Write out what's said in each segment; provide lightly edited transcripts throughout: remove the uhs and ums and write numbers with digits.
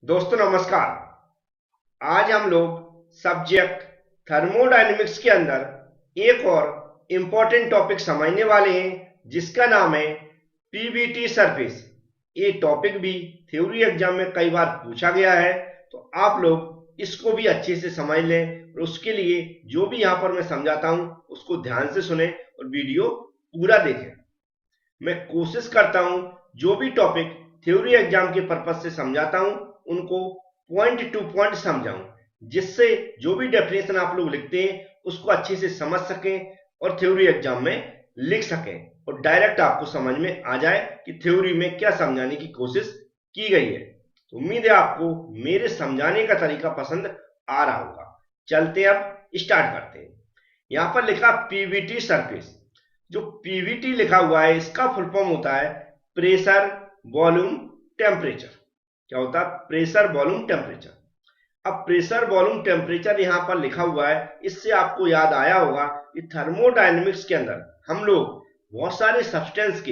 दोस्तों नमस्कार। आज हम लोग सब्जेक्ट थर्मोडायनेमिक्स के अंदर एक और इम्पोर्टेंट टॉपिक समझने वाले हैं जिसका नाम है पीवीटी सरफेस। ये टॉपिक भी थ्योरी एग्जाम में कई बार पूछा गया है, तो आप लोग इसको भी अच्छे से समझ लें और उसके लिए जो भी यहाँ पर मैं समझाता हूँ उसको ध्यान से सुने और वीडियो पूरा देखें। मैं कोशिश करता हूं जो भी टॉपिक थ्योरी एग्जाम के पर्पज से समझाता हूं उनको पॉइंट टू पॉइंट समझाऊं, जिससे जो भी डेफिनेशन आप लोग लिखते हैं उसको अच्छे से समझ सकें और थ्योरी एग्जाम में लिख सकें और डायरेक्ट आपको समझ में आ जाए कि थ्योरी में क्या समझाने की कोशिश की गई है। तो उम्मीद है आपको मेरे समझाने का तरीका पसंद आ रहा होगा। चलते अब स्टार्ट करते हैं। यहां पर लिखा पीवीटी सरफेस। जो पीवीटी लिखा हुआ है इसका फुल फॉर्म होता है प्रेशर वॉल्यूम टेम्परेचर। क्या होता है? Pressure volume temperature. अब प्रेशर वॉल्यूम टेम्परेचर यहां पर लिखा हुआ है, इससे आपको याद आया होगा कि थर्मोडायनेमिक्स के अंदर हम लोग बहुत सारे सब्सटेंस के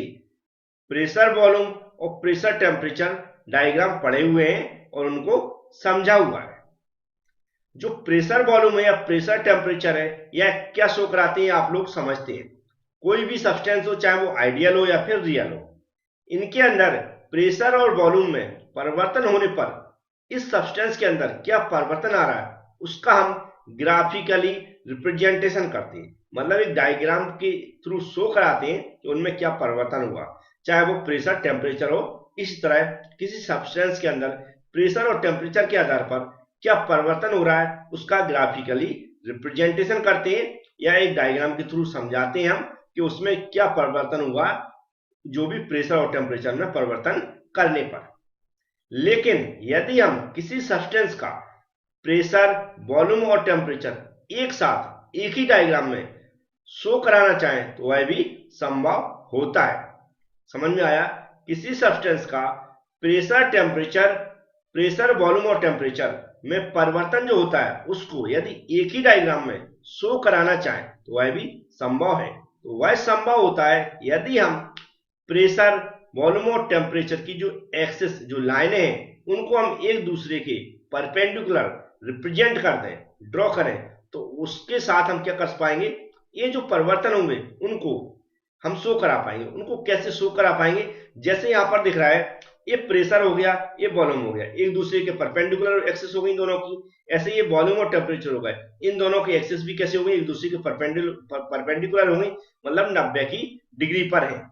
प्रेशर वॉल्यूम और प्रेशर टेम्परेचर डायग्राम पढ़े हुए हैं और उनको समझा हुआ है। जो प्रेशर वॉल्यूम है या प्रेशर टेम्परेचर है यह क्या शो कराते हैं आप लोग समझते हैं। कोई भी सब्सटेंस हो, चाहे वो आइडियल हो या फिर रियल हो, इनके अंदर प्रेशर और वॉल्यूम में परिवर्तन होने पर इस सब्सटेंस के अंदर क्या परिवर्तन आ रहा है उसका हम ग्राफिकली रिप्रेजेंटेशन करते हैं। मतलब एक डायग्राम के थ्रू शो कराते हैं कि उनमें क्या परिवर्तन हुआ, चाहे वो प्रेशर टेम्परेचर हो। इसी तरह किसी सब्सटेंस के अंदर प्रेशर और टेम्परेचर के आधार पर क्या परिवर्तन हो रहा है उसका ग्राफिकली रिप्रेजेंटेशन करते हैं या एक डायग्राम के थ्रू समझाते हैं हम कि उसमें क्या परिवर्तन हुआ जो भी प्रेशर और टेम्परेचर में परिवर्तन करने पर। लेकिन यदि हम किसी सब्सटेंस का प्रेशर वॉल्यूम और टेम्परेचर एक साथ एक ही डायग्राम में शो कराना चाहें तो वह भी संभव होता है। समझ में आया? किसी सब्सटेंस का प्रेशर टेम्परेचर प्रेशर वॉल्यूम और टेम्परेचर में परिवर्तन जो होता है उसको यदि एक ही डायग्राम में शो कराना चाहें तो वह भी संभव है। तो वह संभव होता है यदि हम प्रेशर वॉल्यूम और टेम्परेचर की जो एक्सिस जो लाइनें हैं उनको हम एक दूसरे के परपेंडिकुलर रिप्रेजेंट कर दें, ड्रॉ करें, तो उसके साथ हम क्या कर पाएंगे, ये जो परिवर्तन होंगे उनको हम शो करा पाएंगे। उनको कैसे शो करा पाएंगे? जैसे यहां पर दिख रहा है ये प्रेशर हो गया, ये वॉल्यूम हो गया, एक दूसरे के परपेंडिकुलर एक्सिस हो गई दोनों की। ऐसे ये वॉल्यूम और टेम्परेचर हो गए, इन दोनों की एक्सिस भी कैसे हो गई, एक दूसरे के परपेंडिकुलर हो गई, मतलब 90 की डिग्री पर है।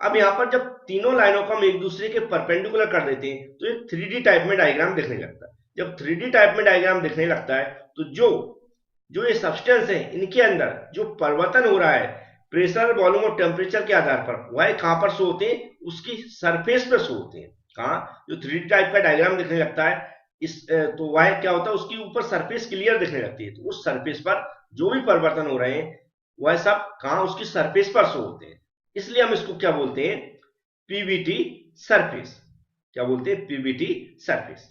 अब यहाँ पर जब तीनों लाइनों को हम एक दूसरे के परपेंडिकुलर कर देते हैं तो एक 3D टाइप में डायग्राम दिखने लगता है। जब 3D टाइप में डायग्राम दिखने लगता है तो जो जो ये सब्सटेंस है इनके अंदर जो परिवर्तन हो रहा है प्रेशर वॉल्यूम और टेम्परेचर के आधार पर, वह कहां पर शो होते हैं, उसकी सरफेस पर शो होते हैं। कहाँ? जो 3D टाइप का डायग्राम दिखने लगता है इस तो वह क्या होता है, उसकी ऊपर सरफेस क्लियर दिखने लगती है। तो उस सरफेस पर जो भी परिवर्तन हो रहे हैं वह सब कहां, उसकी सरफेस पर शो होते हैं। इसलिए हम इसको क्या बोलते हैं, पीवीटी सरफेस। क्या बोलते हैं? Pvt surface.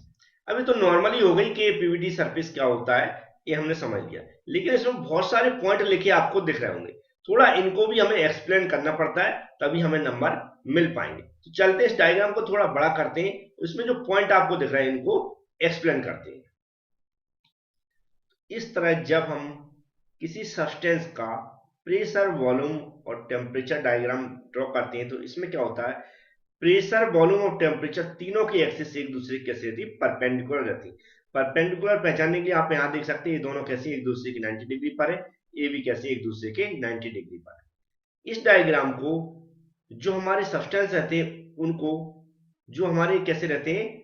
अभी तो नॉर्मली हो गई कि पीवीटी सरफेस क्या होता है ये हमने समझ लिया, लेकिन इसमें बहुत सारे पॉइंट लिखे आपको दिख रहे होंगे, थोड़ा इनको भी हमें एक्सप्लेन करना पड़ता है तभी हमें नंबर मिल पाएंगे। तो चलते इस डायग्राम को थोड़ा बड़ा करते हैं, इसमें जो पॉइंट आपको दिख रहे हैं इनको एक्सप्लेन करते हैं। इस तरह जब हम किसी सब्सटेंस का प्रेशर वॉल्यूम और टेम्परेचर डायग्राम ड्रॉ करते हैं तो इसमें क्या होता है, प्रेशर वॉल्यूम और टेम्परेचर तीनों की एक्सिस एक दूसरे की कैसे रहती है, परपेंडिकुलर रहती है। परपेंडिकुलर पहचानने के लिए आप यहां देख सकते हैं ये दोनों कैसे एक दूसरे की 90 डिग्री पर है, ये भी कैसे एक दूसरे के 90 डिग्री पर है। इस डायग्राम को जो हमारे सब्सटेंस रहते हैं उनको, जो हमारे कैसे रहते हैं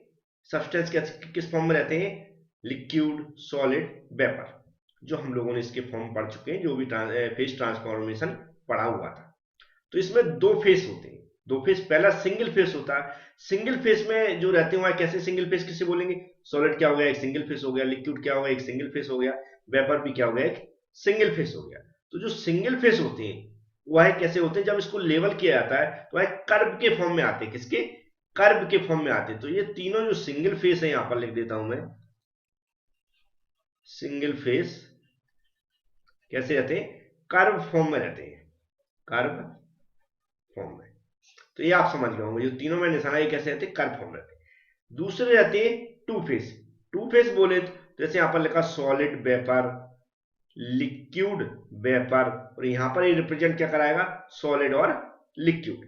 सब्सटेंस, किस फॉर्म में रहते हैं, लिक्विड, सॉलिड, वेपर। जो हम लोगों ने इसके फॉर्म पढ़ चुके हैं, जो भी फेस ट्रांसफॉर्मेशन पढ़ा हुआ था। तो इसमें दो फेस होते हैं। दो फेस, पहला सिंगल फेस होता है। सिंगल फेस में जो रहते हैं कैसे, सिंगल फेस किसे बोलेंगे, सॉलिड क्या हो गया, एक सिंगल फेस हो गया, लिक्विड क्या हो गया, एक सिंगल फेस हो गया, वेपर भी क्या हो गया, एक सिंगल फेस हो गया। तो जो सिंगल फेस होते हैं वह कैसे होते हैं, जब इसको लेवल किया जाता है तो वह कर्व के फॉर्म में आते हैं। किसके? कर्व के फॉर्म में आते हैं। तो ये तीनों जो सिंगल फेस है यहां पर लिख देता हूं मैं, सिंगल फेस कैसे रहते हैं, कर्व फॉर्म में रहते हैं, कर्व फॉर्म में। तो ये आप समझ गए होंगे, जो तीनों में निशाना ये कैसे रहते हैं, कर्व फॉर्म रहते हैं। दूसरे रहते हैं टू फेज। टू फेज बोले तो जैसे यहां पर लिखा सॉलिड वेपर, लिक्विड वेपर, और यहां पर ये रिप्रेजेंट क्या कराएगा, सॉलिड और लिक्विड।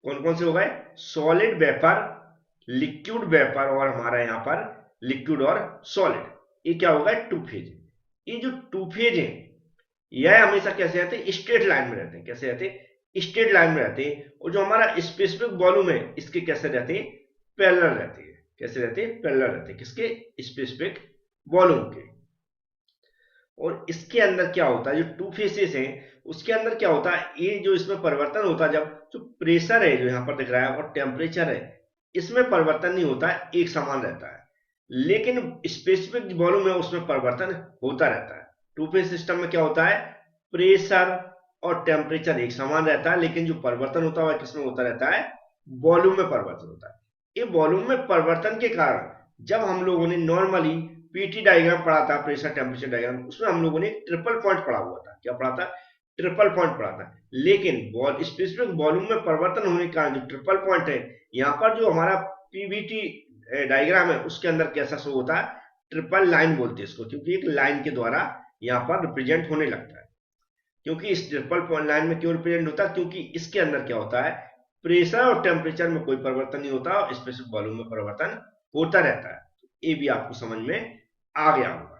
कौन कौन से हो गए, सॉलिड वेपर, लिक्विड वेपर, और हमारा यहां पर लिक्विड और सॉलिड। ये क्या होगा, टू फेज। ये जो टू फेज है यह हमेशा कैसे रहते हैं, स्ट्रेट लाइन में रहते हैं। कैसे रहते हैं, स्ट्रेट लाइन में रहते हैं। और जो हमारा स्पेसिफिक वॉल्यूम है इसके कैसे रहते हैं, पैरेलल रहते हैं। कैसे रहते हैं, पैरेलल रहते हैं। किसके, स्पेसिफिक वॉल्यूम के। और इसके अंदर क्या होता है, जो टू फेसेस हैं उसके अंदर क्या होता है, ये जो इसमें परिवर्तन होता है, जब जो प्रेशर है जो यहां पर दिख रहा है और टेम्परेचर है, इसमें परिवर्तन नहीं होता है, एक समान रहता है। लेकिन स्पेसिफिक वॉल्यूम है उसमें परिवर्तन होता रहता है। टू फेज सिस्टम में क्या होता है, प्रेशर और टेम्परेचर एक समान रहता है, लेकिन जो परिवर्तन होता है किसमें होता रहता है, वॉल्यूम में परिवर्तन होता है। ये वॉल्यूम में परिवर्तन के कारण जब हम लोगों ने नॉर्मली पीटी डायग्राम पढ़ा था, प्रेशर टेम्परेचर डायग्राम, उसमें हम लोगों ने ट्रिपल पॉइंट पढ़ा हुआ था। क्या पढ़ा था, ट्रिपल पॉइंट पढ़ा था। लेकिन स्पेसिफिक वॉल्यूम में परिवर्तन होने के कारण जो ट्रिपल पॉइंट है, यहाँ पर जो हमारा पीवीटी डायग्राम है उसके अंदर कैसा शो होता है, ट्रिपल लाइन बोलते हैं इसको, क्योंकि एक लाइन के द्वारा यहाँ पर रिप्रेजेंट होने लगता है। क्योंकि इस ट्रिपल लाइन में क्यों रिप्रेजेंट होता है, क्योंकि इसके अंदर क्या होता है, प्रेशर और टेम्परेचर में कोई परिवर्तन नहीं होता और स्पेसिफिक वॉल्यूम में परिवर्तन होता रहता है। ये भी आपको समझ में आ गया होगा।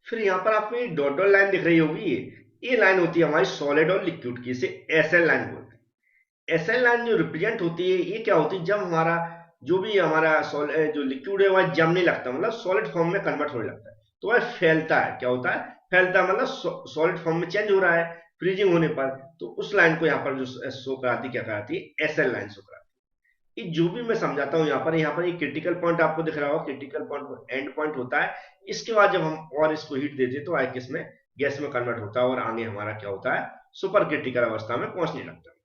फिर यहां पर आपको ये डॉट डॉट लाइन दिख रही होगी, ये लाइन होती है हमारी सॉलिड और लिक्विड की, इसे एसएल लाइन बोलते हैं। एसएल लाइन जो रिप्रेजेंट होती है, ये क्या होती है, जब हमारा जो भी हमारा जो लिक्विड है वह जमने लगता है, मतलब सॉलिड फॉर्म में कन्वर्ट होने लगता है, तो वह फैलता है। क्या होता है, फैलता है, मतलब सॉलिड फॉर्म में चेंज हो रहा है फ्रीजिंग होने पर। तो उस लाइन को यहाँ पर जो शो कराती, क्या कराती है, एसएल लाइन शो कराती है। ये जो भी मैं समझाता हूँ यहाँ पर एक क्रिटिकल पॉइंट आपको दिख रहा होगा, क्रिटिकल पॉइंट एंड पॉइंट होता है। इसके बाद जब हम और इसको हीट देते तो आगे किसमें, गैस में कन्वर्ट होता है और आगे हमारा क्या होता है, सुपर क्रिटिकल अवस्था में पहुंचने लगता है।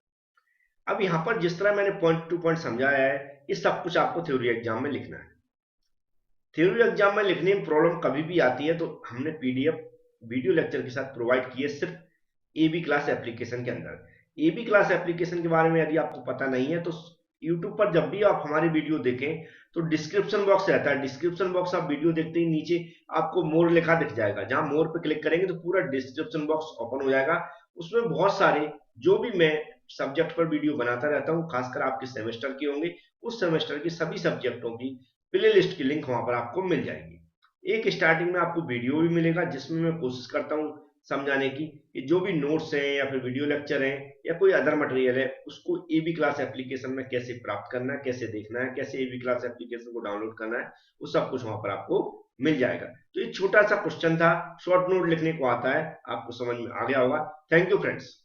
अब यहाँ पर जिस तरह मैंने पॉइंट टू पॉइंट समझाया है, ये सब कुछ आपको थ्योरी एग्जाम में लिखना है। थ्योरी एग्जाम में लिखने में प्रॉब्लम कभी भी आती है तो हमने पीडीएफ वीडियो लेक्चर के साथ प्रोवाइड किए, सिर्फ एबी क्लास एप्लीकेशन के अंदर। एबी क्लास एप्लीकेशन के बारे में यदि आपको पता नहीं है तो यूट्यूब पर जब भी आप हमारी वीडियो देखें तो डिस्क्रिप्शन बॉक्स रहता है, डिस्क्रिप्शन बॉक्स आप वीडियो देखते ही नीचे आपको मोर लिखा दिख जाएगा। जहां मोर पे क्लिक करेंगे तो पूरा डिस्क्रिप्शन बॉक्स ओपन हो जाएगा। उसमें बहुत सारे जो भी मैं सब्जेक्ट पर वीडियो बनाता रहता हूँ, खासकर आपके सेमेस्टर के होंगे, उस सेमेस्टर के सभी सब्जेक्टों की प्ले लिस्ट की लिंक वहां पर आपको मिल जाएगी। एक स्टार्टिंग में आपको वीडियो भी मिलेगा जिसमें मैं कोशिश करता हूँ समझाने की कि जो भी नोट्स हैं या फिर वीडियो लेक्चर हैं या कोई अदर मटेरियल है उसको एबी क्लास एप्लीकेशन में कैसे प्राप्त करना है, कैसे देखना है, कैसे एबी क्लास एप्लीकेशन को डाउनलोड करना है, वो सब कुछ वहां पर आपको मिल जाएगा। तो ये छोटा सा क्वेश्चन था, शॉर्ट नोट लिखने को आता है, आपको समझ में आ गया होगा। Thank you friends.